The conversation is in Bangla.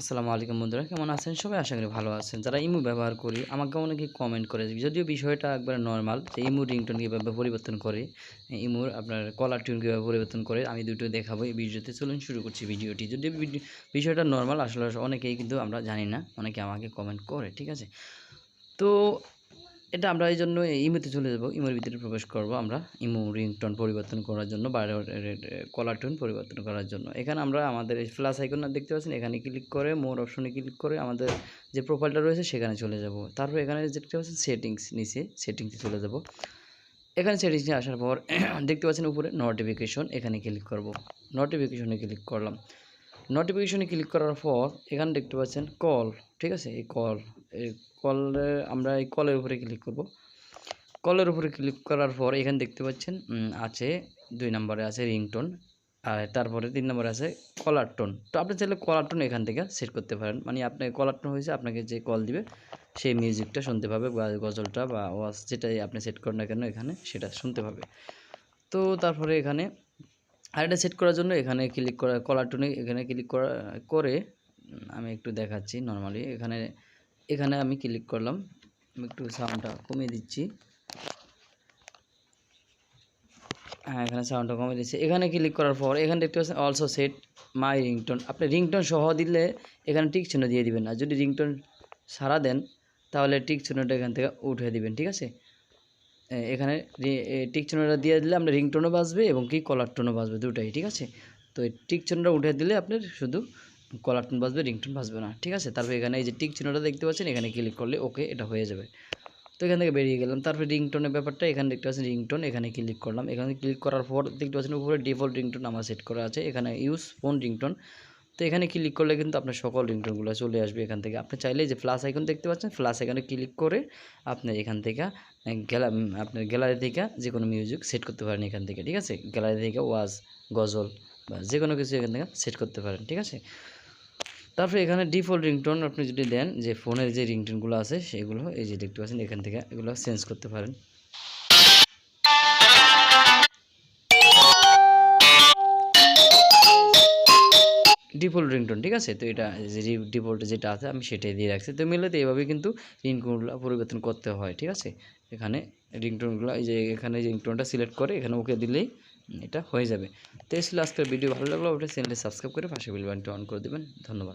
আসসালামু আলাইকুম বন্ধুরা, কেমন আছেন সবাই? আশা করি ভালো আছেন। যারা ইমো ব্যবহার করি আমাকে অনেকে কমেন্ট করে, যদিও বিষয়টা একবারে নর্মাল, যে ইমো রিংটোন কীভাবে পরিবর্তন করে, ইমোর আপনার কলার টিউন কীভাবে পরিবর্তন করে আমি দুটো দেখাবো এই ভিডিওতে। চলুন শুরু করছি ভিডিওটি। যদিও বিষয়টা নর্মাল, আসলে অনেকেই কিন্তু আমরা জানি না, অনেকে আমাকে কমেন্ট করে, ঠিক আছে? তো এটা আমরা এই জন্য ইমোতে চলে যাব, ইমোর ভিতরে প্রবেশ করব আমরা ইমো রিংটোন পরিবর্তন করার জন্য বা কলার টোন পরিবর্তন করার জন্য। এখানে আমরা আমাদের এই প্লাস আইকনটা দেখতে পাচ্ছেন, এখানে ক্লিক করে মোর অপশনে ক্লিক করে আমাদের যে প্রোফাইলটা রয়েছে সেখানে চলে যাব। তারপর এখানে দেখতে পাচ্ছেন সেটিংস, নিচে সেটিংসে চলে যাব। এখানে সেটিংসে আসার পর দেখতে পাচ্ছেন উপরে নোটিফিকেশন, এখানে ক্লিক করব। নোটিফিকেশনে ক্লিক করলাম। নোটিফিকেশনে ক্লিক করার পর এখানে দেখতে পাচ্ছেন কল, ঠিক আছে? এই কলে আমরা এই কলের উপরে ক্লিক করব। কলের উপরে ক্লিক করার পর এখানে দেখতে পাচ্ছেন আছে 2 নম্বরে আছে রিংটোন, আর তারপরে 3 নম্বরে আছে কলার টোন। তো আপনি চাইলে কলার টোন এখান থেকে সেট করতে পারেন, মানে আপনার কলার টোন হয়েছে আপনাকে যে কল দিবে সেই মিউজিকটা শুনতে পাবে, বা গজলটা বা ওয়াজ যেটাই আপনি সেট করেন না কেন এখানে সেটা শুনতে পাবে। তো তারপরে এখানে আরেকটা সেট করার জন্য এখানে ক্লিক করা, কলার টোনে এখানে ক্লিক করে আমি একটু দেখাচ্ছি নর্মালি। এখানে আমি ক্লিক করলাম, আমি একটু সাউন্ডটা কমিয়ে দিচ্ছি। হ্যাঁ, এখানে সাউন্ডটা কমিয়ে দিচ্ছি। এখানে ক্লিক করার পর এখানে দেখতে পাচ্ছেন অলসো সেট মাই রিংটোন। আপনি রিংটোন সহ দিলে এখানে টিক চিহ্ন দিয়ে দিবেন, আর যদি রিংটোন ছাড়া দেন তাহলে টিক চিহ্নটা এখান থেকে উঠিয়ে দিবেন, ঠিক আছে? এখানে টিক চিহ্নটা দিয়ে দিলে আপনার রিংটোনও বাজবে এবং কি কলার টোনও বাজবে, দুটাই, ঠিক আছে? তো এই টিক চিহ্নটা উঠিয়ে দিলে আপনার শুধু কলার টোন বাজবে, রিংটোন বাজবে না, ঠিক আছে? তারপর এখানে এই যে টিক চিহ্নটা দেখতে পাচ্ছেন, এখানে ক্লিক করলে ওকে এটা হয়ে যাবে। তো এখান থেকে বেরিয়ে গেলাম। তারপরে রিংটোনের ব্যাপারটা এখানে দেখতে পাচ্ছেন রিংটোন, এখানে ক্লিক করলাম। এখানে ক্লিক করার পর দেখতে পাচ্ছেন উপরে ডিফল্ট রিংটোন আমার সেট করা আছে, এখানে ইউজ ফোন রিংটোন। তো এখানে ক্লিক করলে কিন্তু আপনার সকল রিংটোনগুলো চলে আসবে এখান থেকে। আপনি চাইলে যে প্লাস আইকন দেখতে পাচ্ছেন, প্লাস আইকনে ক্লিক করে আপনি এখান থেকে আপনার গ্যালারি থেকে যে কোনো মিউজিক সেট করতে পারেন এখান থেকে, ঠিক আছে? গ্যালারি থেকে ওয়াজ, গজল বা যে কোনো কিছু এখান থেকে সেট করতে পারেন, ঠিক আছে? তারপরে এখানে ডিফল্ট রিংটোন আপনি যদি দেন, যে ফোনের যে রিংটোনগুলো আছে সেগুলো এই যে দেখতে পাচ্ছেন, এখান থেকে এগুলো চেঞ্জ করতে পারেন। ডিফল্ট রিংটোন, ঠিক আছে? তো এটা যে ডিফল্ট যেটা আছে আমি সেটাই দিয়ে রাখছি। তো মিলাতে এভাবে কিন্তু রিংটোনগুলো পরিবর্তন করতে হয়, ঠিক আছে? এখানে রিংটোনগুলো এই যে এখানে রিংটোনটা সিলেক্ট করে এখানে ওকে দিলেই এটা হয়ে যাবে। তো এই ছিল আজকের ভিডিও। ভালো লাগলো অবশ্যই চ্যানেলটি সাবস্ক্রাইব করে পাশে বেল বাটনটি অন করে দেবেন। ধন্যবাদ।